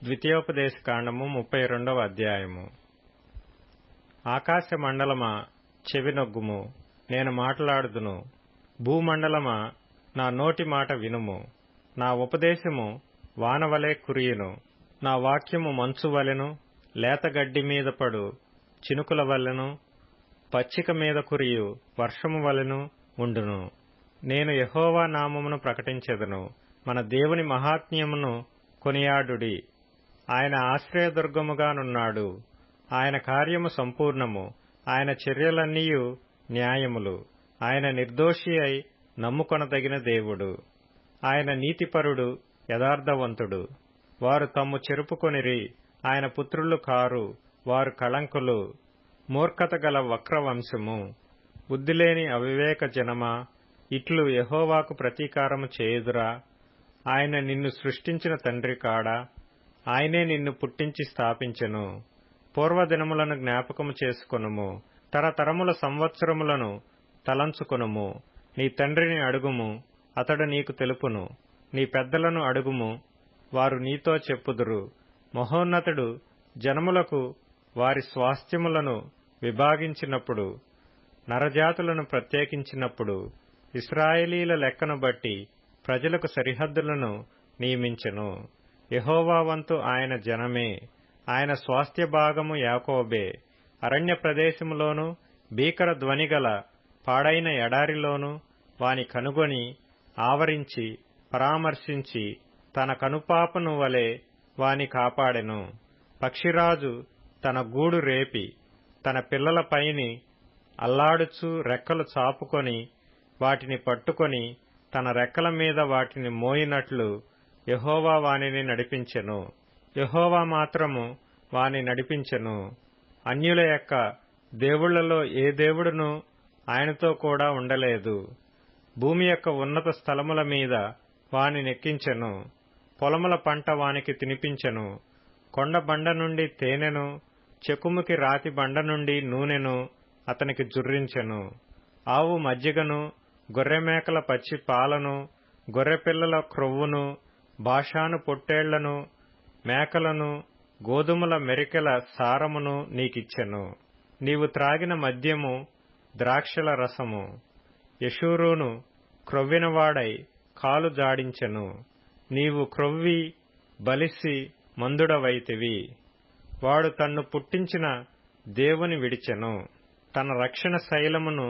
ద్వితీయోపదేశకాండము 32వ అధ్యాయము. ఆకాశ మండలమా చెవినొగ్గుము, నేను మాట్లాడుదును. భూమండలమా నా నోటి మాట వినుము. నా ఉపదేశము వానవలే కురియును, నా వాక్యము మంచు వలెను, లేతగడ్డి మీద పడు చినుకుల వలెను, పచ్చిక మీద కురియు వర్షము వలెను ఉండును. నేను యెహోవా నామమును ప్రకటించెదను. మన దేవుని మహాత్మ్యమును కొనియాడుడి. ఆయన ఆశ్రయదుర్గముగానున్నాడు. ఆయన కార్యము సంపూర్ణము, ఆయన చర్యలన్నీయు న్యాయములు. ఆయన నిర్దోషి అయి నమ్ముకొనదగిన దేవుడు. ఆయన నీతిపరుడు, యథార్థవంతుడు. వారు తమ్ము చెరుపుకొనిరి, ఆయన పుత్రులు కారు, వారు కళంకులు. మూర్ఖత గల వక్రవంశము, బుద్ధిలేని అవివేక జనమా, ఇట్లు యెహోవాకు ప్రతీకారము చేయుదురా? ఆయన నిన్ను సృష్టించిన తండ్రి కాడా? ఆయనే నిన్ను పుట్టించి స్థాపించెను. పూర్వదినములను జ్ఞాపకము చేసుకొనుము, తరతరముల సంవత్సరములను తలంచుకొనుము. నీ తండ్రిని అడుగుము, అతడు నీకు తెలుపును. నీ పెద్దలను అడుగుము, వారు నీతో చెప్పుదురు. మహోన్నతుడు జనములకు వారి స్వాస్థ్యములను విభాగించినప్పుడు, నరజాతులను ప్రత్యేకించినప్పుడు, ఇశ్రాయేలీల లెక్కను బట్టి ప్రజలకు సరిహద్దులను నియమించెను. యెహోవా వంతు ఆయన జనమే, ఆయన స్వాస్థ్య భాగము యాకోబే. అరణ్య ప్రదేశములోను, భీకర ధ్వనిగల పాడైన ఎడారిలోను వాని కనుగొని ఆవరించి పరామర్శించి తన కనుపాపను వలె వాని కాపాడెను. పక్షిరాజు తన గూడు రేపి తన పిల్లలపైని అల్లాడుచు రెక్కలు చాపుకొని వాటిని పట్టుకొని తన రెక్కల మీద వాటిని మోయినట్లు యెహోవా వానిని నడిపించెను. యెహోవా మాత్రము వాని నడిపించెను. అన్యుల యొక్క దేవుళ్లలో ఏ దేవుడును ఆయనతో కూడా ఉండలేదు. భూమి యొక్క ఉన్నత స్థలముల మీద వాని నెక్కించెను. పొలముల పంట వానికి తినిపించెను. కొండ బండ నుండి తేనెను, చెకుముకి రాతి బండ నుండి నూనెను అతనికి జుర్రించెను. ఆవు మజ్జిగను, గొర్రెమేకల పచ్చి పాలను, గొర్రెపిల్లల క్రొవ్వును, బాషాను పొట్టేళ్లను, మేకలను, గోధుమల మెరికెల సారమును నీకిచ్చెను. నీవు త్రాగిన మద్యము ద్రాక్షల రసము. యెషూరూను క్రొవ్వినవాడై కాలు జాడించెను. నీవు క్రొవ్వి బలిసి మందుడవైతివి. వాడు తన్ను పుట్టించిన దేవుని విడిచెను, తన రక్షణ శైలమును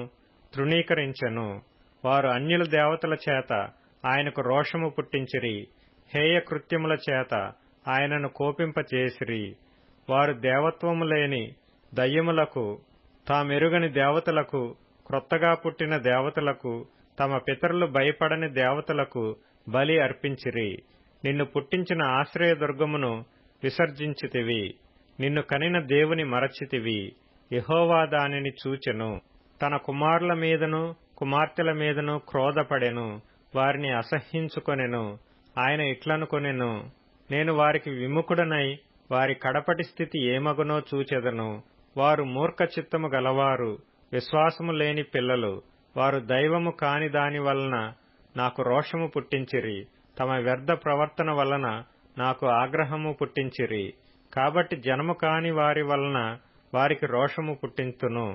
తృణీకరించెను. వారు అన్యుల దేవతల చేత ఆయనకు రోషము పుట్టించిరి, హేయ కృత్యముల చేత ఆయనను కోపింపచేసిరి. వారు దేవత్వము లేని దయ్యములకు, తామెరుగని దేవతలకు, క్రొత్తగా పుట్టిన దేవతలకు, తమ పితరులు భయపడని దేవతలకు బలి అర్పించిరి. నిన్ను పుట్టించిన ఆశ్రయదుర్గమును విసర్జించితివి. నిన్ను కనిన దేవుని మరచితివి. యెహోవా దానిని చూచెను. తన కుమారుల మీదను కుమార్తెల మీదను క్రోధపడెను, వారిని అసహ్యించుకొనెను. ఆయన ఇట్లనుకొనెను, నేను వారికి విముఖుడనై వారి కడపటి స్థితి ఏమగునో చూచెదను. వారు మూర్ఖ చిత్తము గలవారు, విశ్వాసము లేని పిల్లలు. వారు దైవము కాని దాని వలన నాకు రోషము పుట్టించిరి, తమ వ్యర్థ ప్రవర్తన వలన నాకు ఆగ్రహము పుట్టించిరి. కాబట్టి జనము కాని వారి వలన వారికి రోషము పుట్టింతును,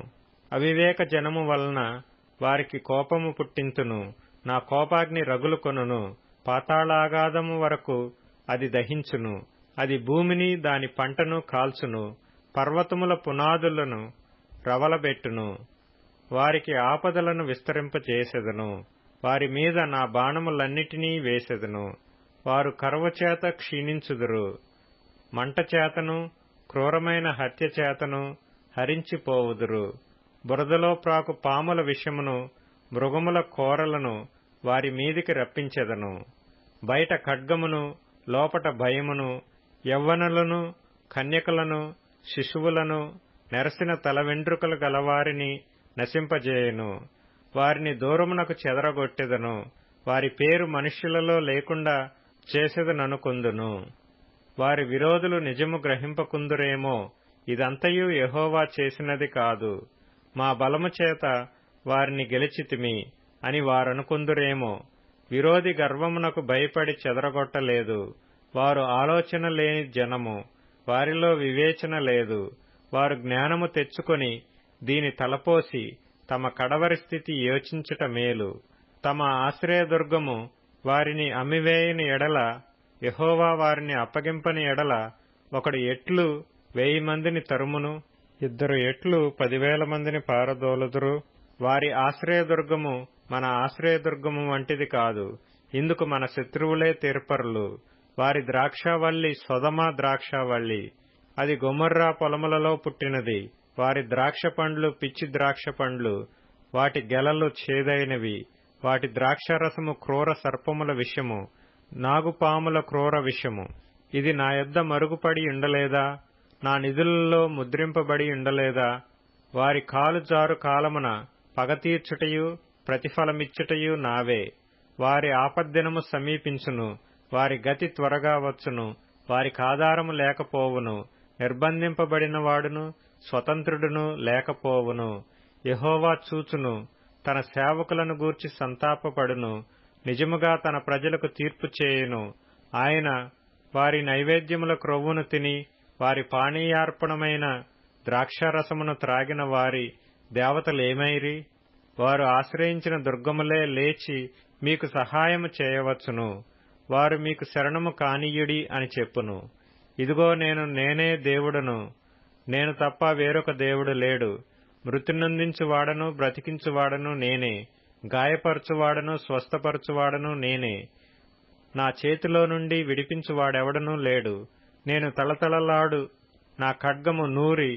అవివేక జనము వలన వారికి కోపము పుట్టింతును. నా కోపాగ్ని రగులుకొనును, పాతాళాగాధము వరకు అది దహించును. అది భూమిని దాని పంటను కాల్చును, పర్వతముల పునాదులను రవలబెట్టును. వారికి ఆపదలను విస్తరింపచేసెదను, వారి మీద నా బాణములన్నిటినీ వేసెదను. వారు కరువుచేత క్షీణించుదురు, మంటచేతను క్రూరమైన హత్యచేతను హరించిపోవుదురు. బురదలో ప్రాకు పాముల విషమును, మృగముల కోరలను వారి మీదికి రప్పించెదను. బయట ఖడ్గమును, లోపట భయమును, యవ్వనులను, కన్యకలను, శిశువులను, నెరసిన తల వెండ్రుకలు గలవారిని నశింపజేయును. వారిని దూరమునకు చెదరగొట్టెదను, వారి పేరు మనుష్యులలో లేకుండా చేసెదననుకొందును. వారి విరోధులు నిజము గ్రహింపకుందురేమో, ఇదంతయు యెహోవా చేసినది కాదు, మా బలము చేత వారిని గెలిచితిమి అని వారనుకొందురేమో. విరోధి గర్వమునకు భయపడి చెదరగొట్టలేదు, వారు ఆలోచన లేని జనము, వారిలో వివేచన లేదు. వారు జ్ఞానము తెచ్చుకొని దీని తలపోసి తమ కడవరి స్థితి యోచించుట మేలు. తమ ఆశ్రయదుర్గము వారిని అమ్మివేయని ఎడల, యెహోవా వారిని అప్పగింపని ఎడల, ఒకడు ఎట్లు 1000 మందిని తరుమును, 2 ఎట్లు 10,000 మందిని పారదోలుదురు. వారి ఆశ్రయదుర్గము మన ఆశ్రయదుర్గము వంటిది కాదు. ఇందుకు మన శత్రువులే తీర్పరులు. వారి ద్రాక్షావల్లి సొదొమ ద్రాక్షావల్లి, అది గొమొర్రా పొలములలో పుట్టినది. వారి ద్రాక్ష పండ్లు పిచ్చి ద్రాక్ష పండ్లు, వాటి గెలలు చేదైనవి. వాటి ద్రాక్షారసము క్రూర సర్పముల విషము, నాగుపాముల క్రూర విషము. ఇది నా యొద్ద మరుగుపడి ఉండలేదా? నా నిధులలో ముద్రింపబడి ఉండలేదా? వారి కాలు జారు కాలమున పగ తీర్చుటయు ప్రతిఫలమిచ్చుటయు నావే. వారి ఆపద్దినము సమీపించును, వారి గతి త్వరగా వచ్చును. వారికి ఆధారము లేకపోవును, నిర్బంధింపబడిన వాడును స్వతంత్రుడును లేకపోవును. యెహోవా చూచును, తన సేవకులను గూర్చి సంతాపపడును. నిజముగా తన ప్రజలకు తీర్పు చేయును. ఆయన వారి నైవేద్యముల క్రొవ్వును తిని, వారి పానీయార్పణమైన ద్రాక్షారసమును త్రాగిన వారి దేవతలేమైరి? వారు ఆశ్రయించిన దుర్గములే లేచి మీకు సహాయము చేయవచ్చును. వారు మీకు శరణము కానీయుడి అని చెప్పును. ఇదిగో నేనే దేవుడను, నేను తప్ప వేరొక దేవుడు లేడు. మృతి నొందించువాడను బ్రతికించువాడను నేనే, గాయపరచువాడను స్వస్థపరచువాడను నేనే. నా చేతిలో నుండి విడిపించువాడెవడనూ లేడు. నేను తళతళలాడు నా ఖడ్గము నూరి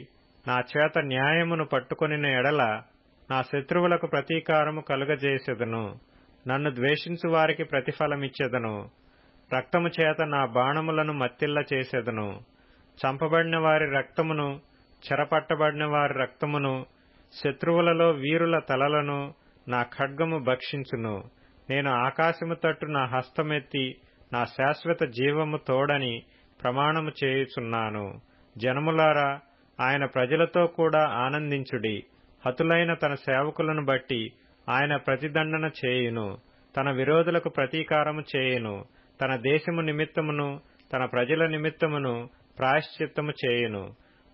నా చేత న్యాయమును పట్టుకొనిన ఎడల నా శత్రువులకు ప్రతీకారము కలుగజేసెదను. నన్ను ద్వేషించు వారికి ప్రతిఫలమిచ్చెదను. రక్తము చేత నా బాణములను మత్తిల్ల చేసెదను. చంపబడిన వారి రక్తమును, చెరపట్టబడిన వారి రక్తమును, శత్రువులలో వీరుల తలలను నా ఖడ్గము భక్షించును. నేను ఆకాశము తట్టు నా హస్తమెత్తి నా శాశ్వత జీవము తోడని ప్రమాణము చేయుచున్నాను. జనములారా, ఆయన ప్రజలతో కూడా ఆనందించుడి. హతులైన తన సేవకులను బట్టి ఆయన ప్రతిదండన చేయును. తన విరోధులకు ప్రతీకారము చేయును. తన దేశము నిమిత్తమును తన ప్రజల నిమిత్తమును ప్రాయశ్చిత్తము చేయును.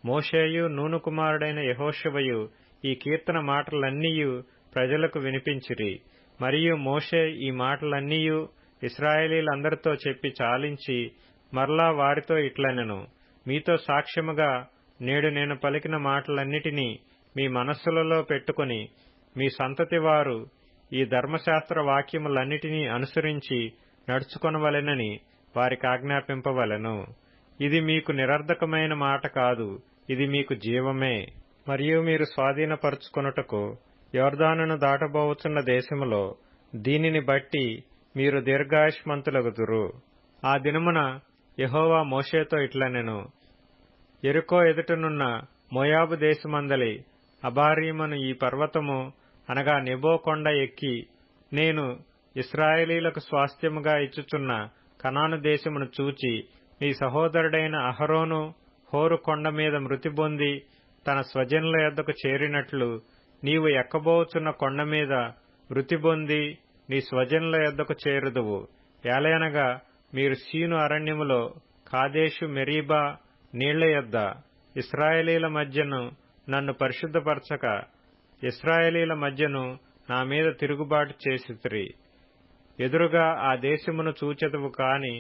మోషేయు నూను కుమారుడైన యెహోషువయు ఈ కీర్తన మాటలన్నీయు ప్రజలకు వినిపించిరి. మరియు మోషే ఈ మాటలన్నీయు ఇశ్రాయేలీలందరితో చెప్పి చాలించి మరలా వారితో ఇట్లనెను. మీతో సాక్ష్యముగా నేడు నేను పలికిన మాటలన్నిటినీ మీ మనస్సులలో పెట్టుకుని మీ సంతతి వారు ఈ ధర్మశాస్త్ర వాక్యములన్నిటినీ అనుసరించి నడుచుకొనవలెనని వారికి ఆజ్ఞాపింపవలెను. ఇది మీకు నిరర్ధకమైన మాట కాదు, ఇది మీకు జీవమే. మరియు మీరు స్వాధీనపరుచుకొనుటకు యొర్దానును దాటబోవుచున్న దేశములో దీనిని బట్టి మీరు దీర్ఘాయుష్మంతులగుదురు. ఆ దినమున యెహోవా మోషేతో ఇట్లనెను. యెరికో ఎదుటనున్న మోయాబు దేశమందలి అబారీమను ఈ పర్వతము అనగా నెబో కొండ ఎక్కి నేను ఇశ్రాయేలీలకు స్వాస్థ్యముగా ఇచ్చుచున్న కనాను దేశమును చూచి నీ సహోదరుడైన అహరోను హోరు కొండ మీద మృతి పొంది తన స్వజనుల యొద్దకు చేరినట్లు నీవు ఎక్కబోచున్న కొండ మీద మృతి పొంది నీ స్వజనుల యొద్దకు చేరుదువు. ఏలయనగా మీరు సీను అరణ్యములో కాదేషు మెరీబా నీళ్ల యొద్ద ఇశ్రాయేలీల మధ్యను నన్ను పరిశుద్ధపరచక ఇశ్రాయేలీల మధ్యను నా మీద తిరుగుబాటు చేసితిరి. ఎదురుగా ఆ దేశమును చూచెదవు కాని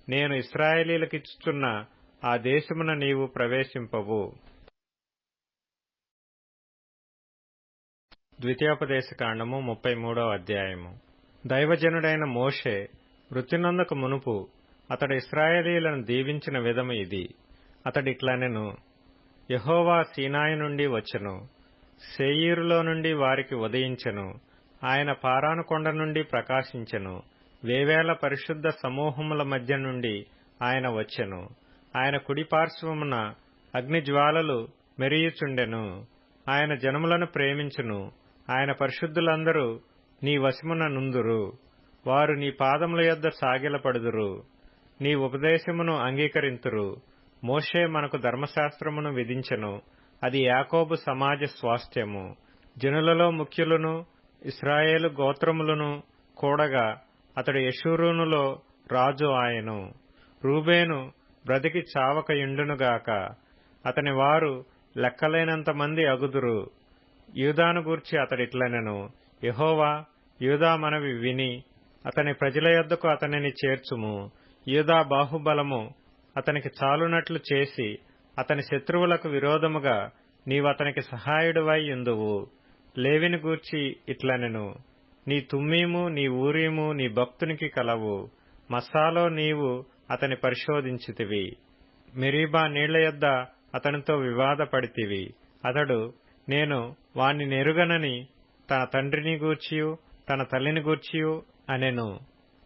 నేను ఇశ్రాయేలీలకిచ్చుచున్న ఆ దేశమున నీవు ప్రవేశింపవు. ద్వితీయోపదేశకాండము 33వ అధ్యాయము. దైవజనుడైన మోషే మృత్యునందకు మునుపు అతడు ఇశ్రాయేలీలను దీవించిన విధము ఇది. అతడిట్లనెను. యెహోవా సీనాయి నుండి వచ్చెను, శేయీరులో నుండి వారికి ఉదయించెను. ఆయన పారాను కొండ నుండి ప్రకాశించెను. వేవేల పరిశుద్ధ సమూహముల మధ్య నుండి ఆయన వచ్చెను. ఆయన కుడిపార్శ్వమున అగ్నిజ్వాలలు మెరియుచుండెను. ఆయన జనములను ప్రేమించును. ఆయన పరిశుద్ధులందరూ నీ వశమున నుందురు. వారు నీ పాదముల యొద్ద సాగిలపడుదురు. నీ ఉపదేశమును అంగీకరింతురు. మోషే మనకు ధర్మశాస్త్రమును విధించెను. అది యాకోబు సమాజ స్వాస్థ్యము. జనులలో ముఖ్యులను ఇశ్రాయేలు గోత్రములను కూడగా అతడు యెషూరూనులో రాజు ఆయను. రూబేను బ్రతికి చావకయుండునుగాక. అతని వారు లెక్కలేనంత మంది అగుదురు. యూదాను గూర్చి అతడిట్లనెను, యెహోవా యూదా మనవి విని అతని ప్రజల యొద్దకు అతనిని చేర్చుము. యూదా బాహుబలము అతనికి చాలునట్లు చేసి అతని శత్రువులకు విరోధముగా నీవతనికి సహాయుడివై యుందువు. లేవిని గూర్చి ఇట్లనెను, నీ తుమ్మీము నీ ఊరీము నీ భక్తునికి కలవు. మస్సాలో నీవు అతని పరిశోధించితివి. మెరీబా నీళ్ల యొద్ద అతనితో వివాదపడితివి. అతడు నేను వాణ్ణి నెరుగనని తన తండ్రిని గూర్చియు తన తల్లిని గూర్చియు అనెను.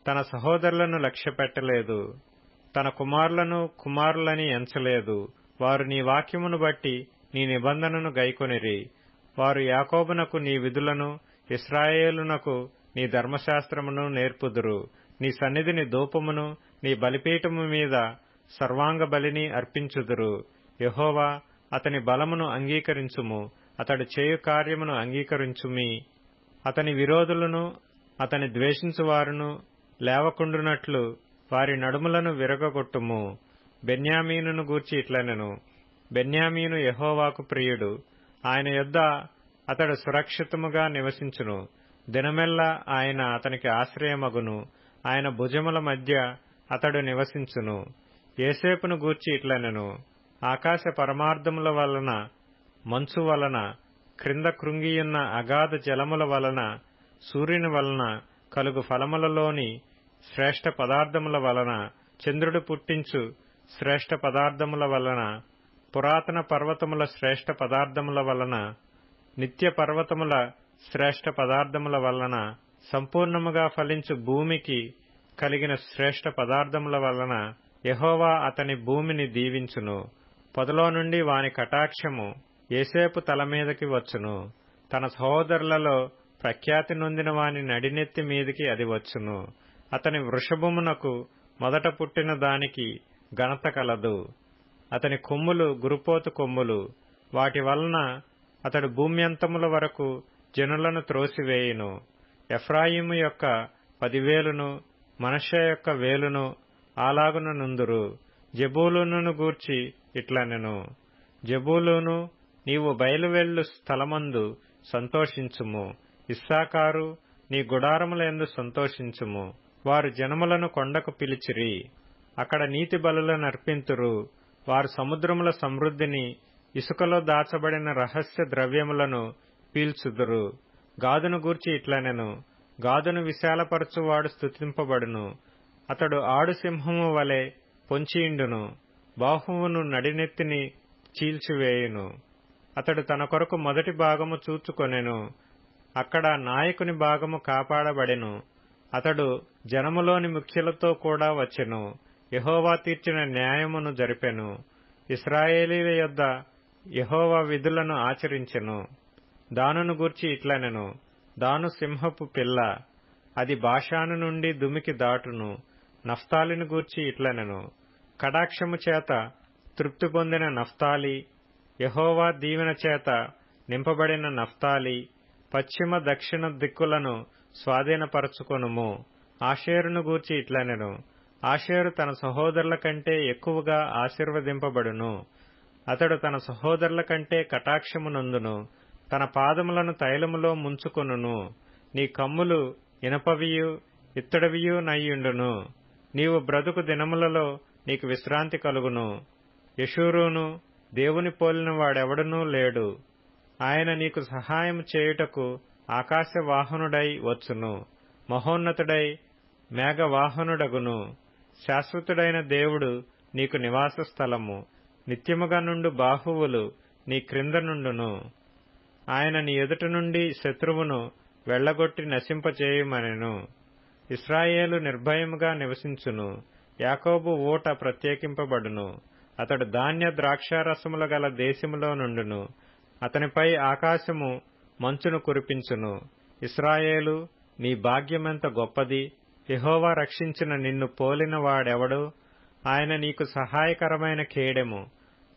తన సహోదరులను లక్ష్యపెట్టలేదు, తన కుమారులను కుమారులని ఎంచలేదు. వారు నీ వాక్యమును బట్టి నీ నిబంధనను గైకొనిరి. వారు యాకోబునకు నీ విధులను ఇశ్రాయేలునకు నీ ధర్మశాస్త్రమును నేర్పుదురు. నీ సన్నిధిని ధూపమును నీ బలిపీఠము మీద సర్వాంగ బలిని అర్పించుదురు. యెహోవా అతని బలమును అంగీకరించుము, అతడు చేయు కార్యమును అంగీకరించుమి. అతని విరోధులను అతని ద్వేషించువారును లేవకుండునట్లు వారి నడుములను విరగగొట్టుము. బెన్యామీనును గూర్చి ఇట్లనెను, బెన్యామీను యెహోవాకు ప్రియుడు. ఆయన యొద్ద అతడు సురక్షితముగా నివసించును. దినమెల్లా ఆయన అతనికి ఆశ్రయమగును. ఆయన భుజముల మధ్య అతడు నివసించును. యోసేపును గూర్చి ఇట్లనెను, ఆకాశ పరమార్థముల వలన మంచు వలన క్రింద కృంగియున్న అగాధ జలముల వలన సూర్యుని వలన కలుగు ఫలములలోని శ్రేష్ఠ పదార్థముల వలన చంద్రుడు పుట్టించు శ్రేష్ఠ పదార్థముల వలన పురాతన పర్వతముల శ్రేష్ఠ పదార్థముల వలన నిత్య పర్వతముల శ్రేష్ఠ పదార్థముల వలన సంపూర్ణముగా ఫలించు భూమికి కలిగిన శ్రేష్ఠ పదార్థముల వలన యెహోవా అతని భూమిని దీవించును. పొదలో నుండి వాని కటాక్షము యోసేపు తల మీదకి వచ్చును. తన సహోదరులలో ప్రఖ్యాతి నొందిన వాని నడినెత్తి మీదికి అది వచ్చును. అతని వృషభమునకు మొదట పుట్టిన దానికి ఘనత కలదు. అతని కొమ్ములు గురుపోతు కొమ్ములు. వాటి వలన అతడు భూమ్యంతముల వరకు జనులను త్రోసివేయును. ఎఫ్రాయిము యొక్క 10,000ను మనష్షే యొక్క 1,000ను అలాగున నుందురు. జెబూలూనును గూర్చి ఇట్లనెను, జెబూలూను నీవు బయలువెళ్ళు స్థలమందు సంతోషించుము. ఇస్సాకారు నీ గుడారములందు సంతోషించుము. వారు జనములను కొండకు పిలిచిరి, అక్కడ నీతి బలులను అర్పింతురు. వారు సముద్రముల సమృద్ధిని ఇసుకలో దాచబడిన రహస్య ద్రవ్యములను పీల్చుదురు. గాదును గూర్చి ఇట్లనెను, గాదును విశాలపరచువాడు స్తుతింపబడును. అతడు ఆడు సింహము వలె పొంచియుండును, బాహువును నడినెత్తిని చీల్చివేయును. అతడు తన కొరకు మొదటి భాగము చూచుకొనెను, అక్కడ నాయకుని భాగము కాపాడబడెను. అతడు జనములోని ముఖ్యులతో కూడా వచ్చెను, యెహోవా తీర్చిన న్యాయమును జరిపెను. ఇశ్రాయేలీల యొద్ద యెహోవా విధులను ఆచరించెను. దానును గూర్చి ఇట్లనెను, దాను సింహపు పిల్ల, అది బాషాను నుండి దుమికి దాటును. నఫ్తాలిని గూర్చి ఇట్లనెను, కటాక్షము చేత తృప్తి పొందిన నఫ్తాలి, యెహోవా దీవెన చేత నింపబడిన నఫ్తాలి. పశ్చిమ దక్షిణ దిక్కులను స్వాధీనపరచుకొనుము. ఆషేరును గూర్చి ఇట్లనెను, ఆషేరు తన సహోదరుల కంటే ఎక్కువగా ఆశీర్వదింపబడును. అతడు తన సహోదరుల కంటే కటాక్షము నొందును. తన పాదములను తైలములో ముంచుకొనును. నీ కమ్ములు ఇనపవియు ఇత్తడివియు నయ్యుండును. నీవు బ్రతుకు దినములలో నీకు విశ్రాంతి కలుగును. యెషూరూను దేవుని పోలిన వాడెవడనూ లేడు. ఆయన నీకు సహాయం చేయుటకు ఆకాశవాహనుడై వచ్చును. మహోన్నతుడై మేఘవాహనుడగును. శాశ్వతుడైన దేవుడు నీకు నివాస స్థలము. నిత్యముగా నుండు బాహువులు నీ క్రింద నుండును. ఆయన నీ ఎదుట నుండి శత్రువును వెళ్లగొట్టి నశింపచేయుమనెను. ఇశ్రాయేలు నిర్భయముగా నివసించును. యాకోబు ఊట ప్రత్యేకింపబడును. అతడు ధాన్య ద్రాక్షారసముల గల దేశములో నుండును. అతనిపై ఆకాశము మంచును కురిపించును. ఇశ్రాయేలు నీ భాగ్యమెంత గొప్పది! యెహోవా రక్షించిన నిన్ను పోలిన వాడెవడు? ఆయన నీకు సహాయకరమైన కేడెము,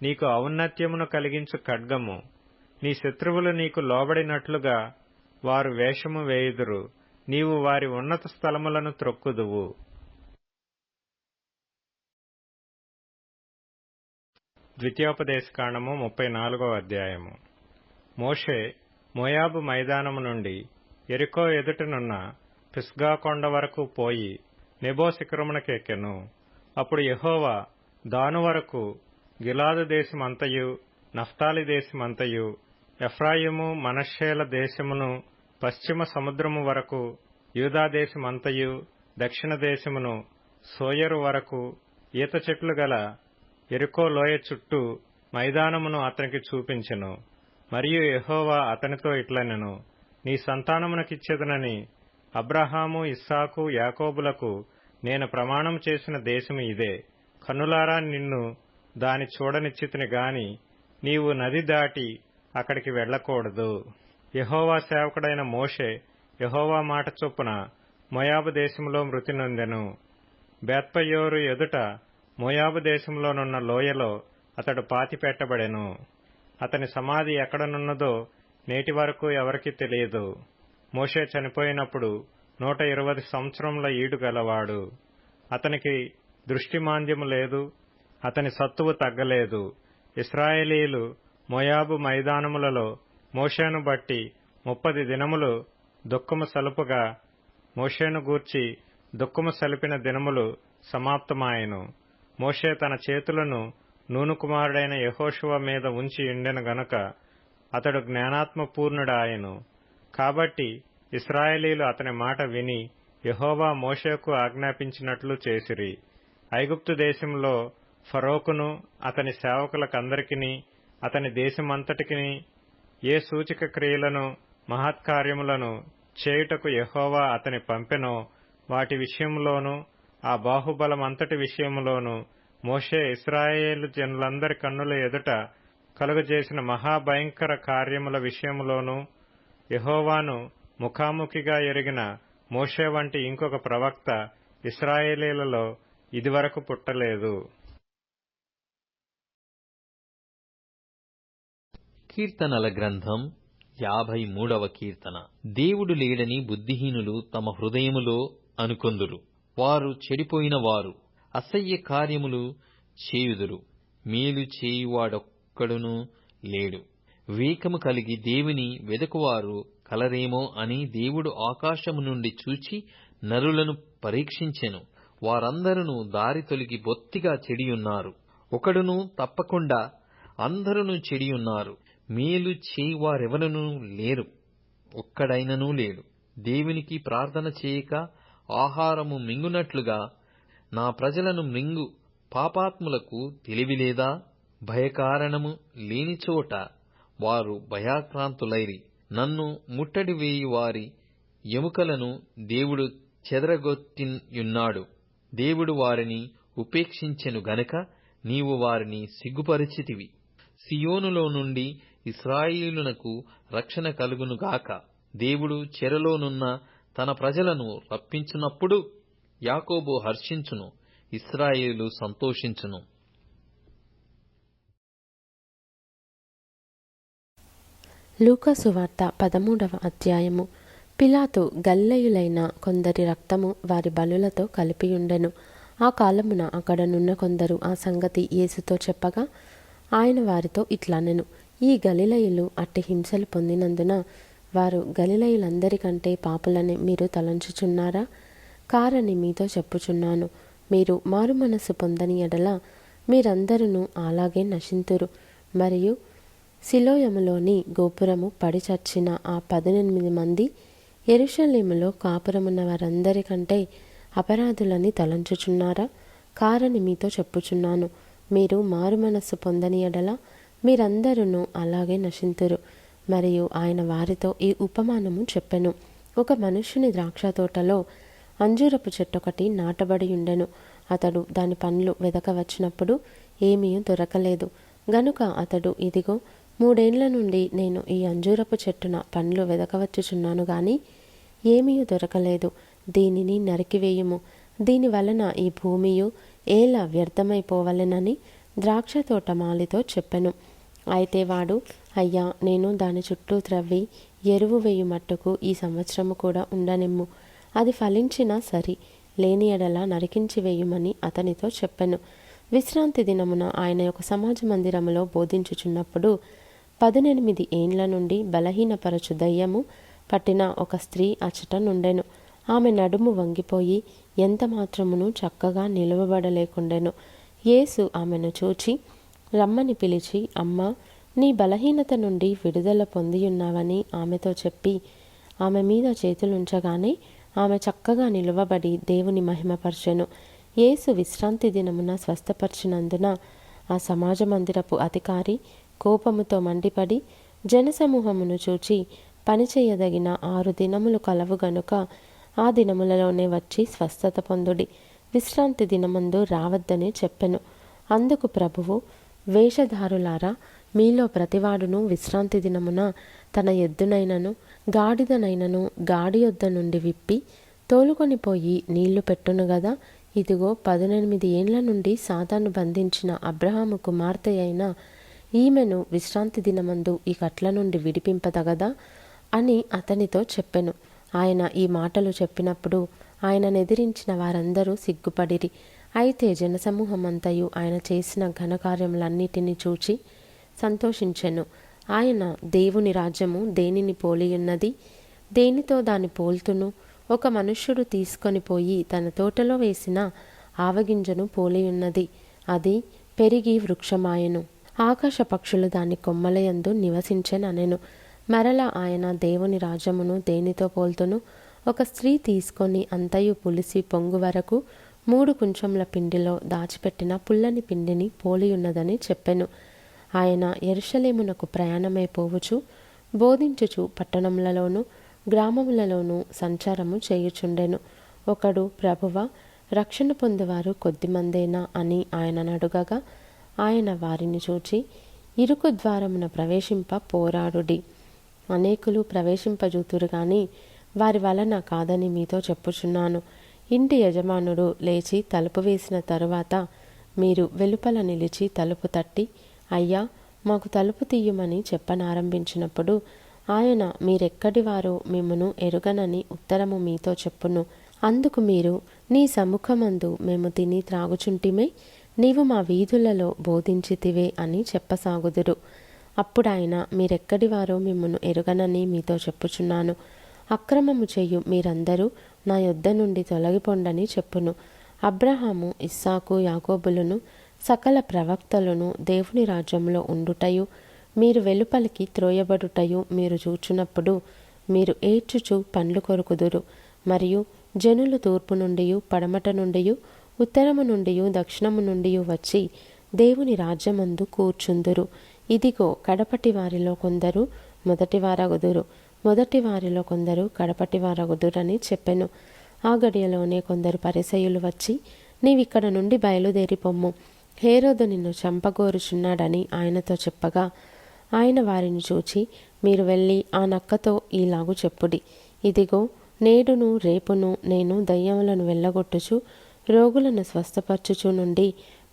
నీకు ఔన్నత్యమును కలిగించు ఖడ్గము. నీ శత్రువులు నీకు లోబడినట్లుగా వారు వేషము వేయుదురు. నీవు వారి ఉన్నత స్థలములను త్రొక్కుదువు. ద్వితీయోపదేశకాండము 34వ అధ్యాయము. మోషే మోయాబు మైదానము నుండి యెరికో ఎదుటనున్న పిస్గా కొండ వరకు పోయి నెబో శిఖరమునకెక్కెను. అప్పుడు యెహోవా దాను వరకు, గిలాదు దేశమంతయు, నఫ్తాలి దేశమంతయు, ఎఫ్రాయిము మనష్షేల దేశమును, పశ్చిమ సముద్రము వరకు, యూదా దేశమంతయు, దక్షిణ దేశమును, సోయరు వరకు, ఈత చెట్లు గల యెరికో లోయ చుట్టూ మైదానమును అతనికి చూపించెను. మరియు యెహోవా అతనితో ఇట్లనెను, నీ సంతానమునకిచ్చెదనని అబ్రహాము, ఇస్సాకు, యాకోబులకు నేను ప్రమాణం చేసిన దేశము ఇదే. కన్నులారా నిన్ను దాని చూడనిచ్చితిని గాని నీవు నది దాటి అక్కడికి వెళ్లకూడదు. యెహోవా సేవకుడైన మోషే యెహోవా మాట చొప్పున మోయాబు దేశంలో మృతి నొందెను. బేత్పయోరు ఎదుట మోయాబు దేశంలోనున్న లోయలో అతడు పాతిపెట్టబడెను. అతని సమాధి ఎక్కడనున్నదో నేటి వరకు ఎవరికీ తెలియదు. మోషే చనిపోయినప్పుడు 120 సంవత్సరముల ఈడు గలవాడు. అతనికి దృష్టిమాంద్యము లేదు, అతని సత్తువు తగ్గలేదు. ఇశ్రాయేలీయులు మోయాబు మైదానములలో మోషేను బట్టి 30 దినములు దుఃఖము సలుపగా మోషేను గూర్చి దుఃఖము సలిపిన దినములు సమాప్తమాయెను. మోషే తన చేతులను నూను కుమారుడైన యెహోషువ మీద ఉంచి ఉండెను గనుక అతడు జ్ఞానాత్మ పూర్ణుడాయెను. కాబట్టి ఇశ్రాయేలీయులు అతని మాట విని యెహోవా మోషేకు ఆజ్ఞాపించినట్లు చేసిరి. ఐగుప్తు దేశంలో ఫరోకును అతని సేవకులకందరికిని అతని దేశమంతటికిని ఏ సూచక క్రియలను మహత్కార్యములను చేయుటకు యెహోవా అతని పంపెనో వాటి విషయంలోనూ ఆ బాహుబలమంతటి విషయములోనూ మోషే ఇశ్రాయేలు జనులందరి కన్నుల ఎదుట కలుగజేసిన మహాభయంకర కార్యముల విషయములోనూ యెహోవాను ముఖాముఖిగా ఎరిగిన మోషే వంటి ఇంకొక ప్రవక్త ఇశ్రాయేలీలలో ఇదివరకు పుట్టలేదు. కీర్తనల గ్రంథం 53వ కీర్తన. దేవుడు లేడని బుద్ధిహీనులు తమ హృదయములో అనుకొందురు. వారు చెడిపోయిన వారు అసహ్య కార్యములు చేయుదురు. మేలు చేయువాడొక్కడునూ లేడు. వివేకము కలిగి దేవుని వెదకువారు కలరేమో అని దేవుడు ఆకాశము నుండి చూచి నరులను పరీక్షించెను. వారందరూ దారి తొలగి బొత్తిగా చెడియున్నారు. ఒకడును తప్పకుండా అందరూ చెడియున్నారు. మేలు చేయువారెవరనూ లేరు, ఒక్కడైననూ లేడు. దేవునికి ప్రార్థన చేయక ఆహారము మింగునట్లుగా నా ప్రజలను మృంగు పాపాత్ములకు తెలివిలేదా? భయకారణము లేనిచోట వారు భయాక్రాంతులైరి. నన్ను ముట్టడి వేయి వారి ఎముకలను దేవుడు చెదరగొట్టియున్నాడు. దేవుడు వారిని ఉపేక్షించెను గనుక నీవు వారిని సిగ్గుపరిచితివి. సియోనులో నుండి ఇశ్రాయేలునకు రక్షణ కలుగునుగాక. దేవుడు చెరలోనున్న తన ప్రజలను రప్పించునప్పుడు యాకోబు హర్షించును, ఇశ్రాయేలు సంతోషించును. లూకా సువార్త 13వ అధ్యాయము. పిలాతు గలిలయులైన కొందరి రక్తము వారి బలులతో కలిపియుండెను. ఆ కాలమున అక్కడనున్న కొందరు ఆ సంగతి యేసుతో చెప్పగా ఆయన వారితో ఇట్లనెను, ఈ గలిలయులు అట్టి హింసలు పొందినందున వారు గలిలయులందరికంటే పాపులని మీరు తలంచుచున్నారా? కారని మీతో చెప్పుచున్నాను. మీరు మారు మనస్సు పొందని ఎడల మీరందరూ అలాగే నశింతురు. మరియు సిలోయములోని గోపురము పడి చచ్చిన ఆ 18 మంది యెరూషలేములో కాపురమున్న వారందరికంటే అపరాధులని తలంచుచున్నారా? కారని మీతో చెప్పుచున్నాను. మీరు మారు మనస్సు పొందని ఎడల మీరందరూ అలాగే నశింతురు. మరియు ఆయన వారితో ఈ ఉపమానము చెప్పెను. ఒక మనుష్యుని ద్రాక్ష తోటలో అంజూరపు చెట్టొకటి నాటబడి ఉండెను. అతడు దాని పండ్లు వెదక వచ్చినప్పుడు ఏమీ దొరకలేదు గనుక అతడు, ఇదిగో 3 ఏండ్ల నుండి నేను ఈ అంజూరపు చెట్టున పండ్లు వెదకవచ్చుచున్నాను గాని ఏమీ దొరకలేదు. దీనిని నరికివేయుము. దీని వలన ఈ భూమియు ఏలా వ్యర్థమైపోవలెనని ద్రాక్ష తోట మాలితో చెప్పెను. అయితే వాడు, అయ్యా, నేను దాని చుట్టూ త్రవ్వి ఎరువు వేయు మట్టుకు ఈ సంవత్సరము కూడా ఉండనిమ్ము. అది ఫలించినా సరి, లేని ఎడల నరికించి వేయుమని అతనితో చెప్పెను. విశ్రాంతి దినమున ఆయన యొక్క సమాజ మందిరములో బోధించుచున్నప్పుడు 18 ఏండ్ల నుండి బలహీనపరచు దయ్యము పట్టిన ఒక స్త్రీ అచట నుండెను. ఆమె నడుము వంగిపోయి ఎంత మాత్రమును చక్కగా నిలువబడలేకుండెను. యేసు ఆమెను చూచి రమ్మని పిలిచి, అమ్మా, నీ బలహీనత నుండి విడుదల పొందియున్నావని ఆమెతో చెప్పి ఆమె మీద చేతులుంచగానే ఆమె చక్కగా నిలువబడి దేవుని మహిమపరచెను. యేసు విశ్రాంతి దినమున స్వస్థపరిచినందున ఆ సమాజ మందిరపు అధికారి కోపముతో మండిపడి జనసమూహమును చూచి, పనిచేయదగిన 6 దినములు కలవు గనుక ఆ దినములలోనే వచ్చి స్వస్థత పొందుడి, విశ్రాంతి దినమందు రావద్దని చెప్పెను. అందుకు ప్రభువు, వేషధారులారా, మీలో ప్రతివాడును విశ్రాంతి దినమున తన ఎద్దునైనను గాడిదనైనను గాడి యొద్ద నుండి విప్పి తోలుకొని పోయి నీళ్లు పెట్టును గదా. ఇదిగో 18 ఏండ్ల నుండి సాతాను బంధించిన అబ్రహాము కుమార్తె అయిన ఈమెను విశ్రాంతి దినమందు ఈ కట్ల నుండి విడిపింపదగదా అని అతనితో చెప్పెను. ఆయన ఈ మాటలు చెప్పినప్పుడు ఆయననెదిరించిన వారందరూ సిగ్గుపడిరి. అయితే జనసమూహమంతయు ఆయన చేసిన ఘనకార్యములన్నిటినీ చూచి సంతోషించెను. ఆయన దేవుని రాజ్యము దేనిని పోలియున్నది? దేనితో దాని పోల్తును? ఒక మనుష్యుడు తీసుకొని పోయి తన తోటలో వేసిన ఆవగింజను పోలియున్నది. అది పెరిగి వృక్షమాయెను. ఆకాశ పక్షులు దాని కొమ్మలయందు నివసించెననెను. మరలా ఆయన దేవుని రాజ్యమును దేనితో పోల్తును? ఒక స్త్రీ తీసుకొని అంతయు పులిసి పొంగు వరకు 3 కుంచముల పిండిలో దాచిపెట్టిన పుల్లని పిండిని పోలియున్నదని చెప్పెను. ఆయన యెరూషలేమునకు ప్రయాణమై పోవుచు బోధించుచు పట్టణములలోను గ్రామములలోనూ సంచారము చేయుచుండెను. ఒకడు, ప్రభువా, రక్షణ పొందువారు కొద్దిమందేనా అని ఆయనను అడుగగా ఆయన వారిని చూచి, ఇరుకు ద్వారమున ప్రవేశింప పోరాడుడి. అనేకులు ప్రవేశింపజూతురు గాని వారి వలన కాదని మీతో చెప్పుచున్నాను. ఇంటి యజమానుడు లేచి తలుపు వేసిన తరువాత మీరు వెలుపల నిలిచి తలుపు తట్టి, అయ్యా, మాకు తలుపు తీయమని చెప్పనారంభించినప్పుడు ఆయన మీరెక్కడివారో మిమ్మును ఎరుగనని ఉత్తరము మీతో చెప్పును. అందుకు మీరు, నీ సముఖమందు మేము తిని త్రాగుచుంటిమే, నీవు మా వీధులలో బోధించితివే అని చెప్పసాగుదురు. అప్పుడాయన, మీరెక్కడివారో మిమ్మును ఎరుగనని మీతో చెప్పుచున్నాను, అక్రమము చేయు మీరందరూ నా యొద్ద నుండి తొలగిపొండని చెప్పును. అబ్రహాము, ఇస్సాకు, యాకోబులను సకల ప్రవక్తలను దేవుని రాజ్యంలో ఉండుటయు మీరు వెలుపలికి త్రోయబడుటయు మీరు చూచున్నప్పుడు మీరు ఏడ్చుచు పండ్లు కొరుకుదురు. మరియు జనులు తూర్పు నుండి పడమట నుండి ఉత్తరము నుండి దక్షిణము నుండి వచ్చి దేవుని రాజ్యమందు కూర్చుందురు. ఇదిగో, కడపటి వారిలో కొందరు మొదటివారగుదురు, మొదటి వారిలో కొందరు కడపటివారగుదురని చెప్పెను. ఆ గడియలోనే కొందరు పరిసయ్యులు వచ్చి, నీవిక్కడ నుండి బయలుదేరి పొమ్ము, హేరోదు నిన్ను చంపగోరుచున్నాడని ఆయనతో చెప్పగా ఆయన వారిని చూచి, మీరు వెళ్ళి ఆ నక్కతో ఈలాగు చెప్పుడి, ఇదిగో, నేడును రేపును నేను దయ్యములను వెళ్ళగొట్టుచు రోగులను స్వస్థపరచుచు నుండి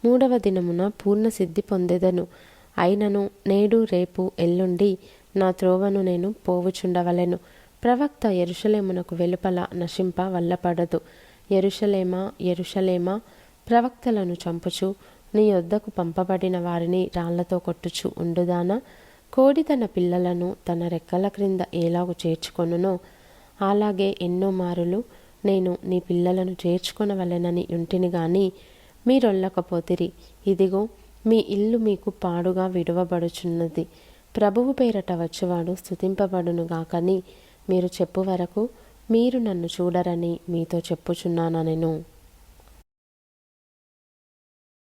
3వ దినమున పూర్ణ సిద్ధి పొందెదను. అయినను నేడు రేపు ఎల్లుండి నా త్రోవను నేను పోవుచుండవలెను. ప్రవక్త యెరూషలేమునకు వెలుపల నశింప వల్లపడదు. యెరూషలేమా, యెరూషలేమా, ప్రవక్తలను చంపుచు నీ యొద్దకు పంపబడిన వారిని రాళ్లతో కొట్టుచు ఉండుదానా? కోడి తన పిల్లలను తన రెక్కల క్రింద ఎలాగు చేర్చుకొనునో అలాగే ఎన్నో మారులు నేను నీ పిల్లలను చేర్చుకొనవలెనని ఉంటిని గాని మీరొల్లకపోతిరి. ఇదిగో, మీ ఇల్లు మీకు పాడుగా విడువబడుచున్నది. ప్రభువు పేరట వచ్చువాడు స్తుతింపబడునుగాకని మీరు చెప్పు వరకు మీరు నన్ను చూడరని మీతో చెప్పుచున్నానెను.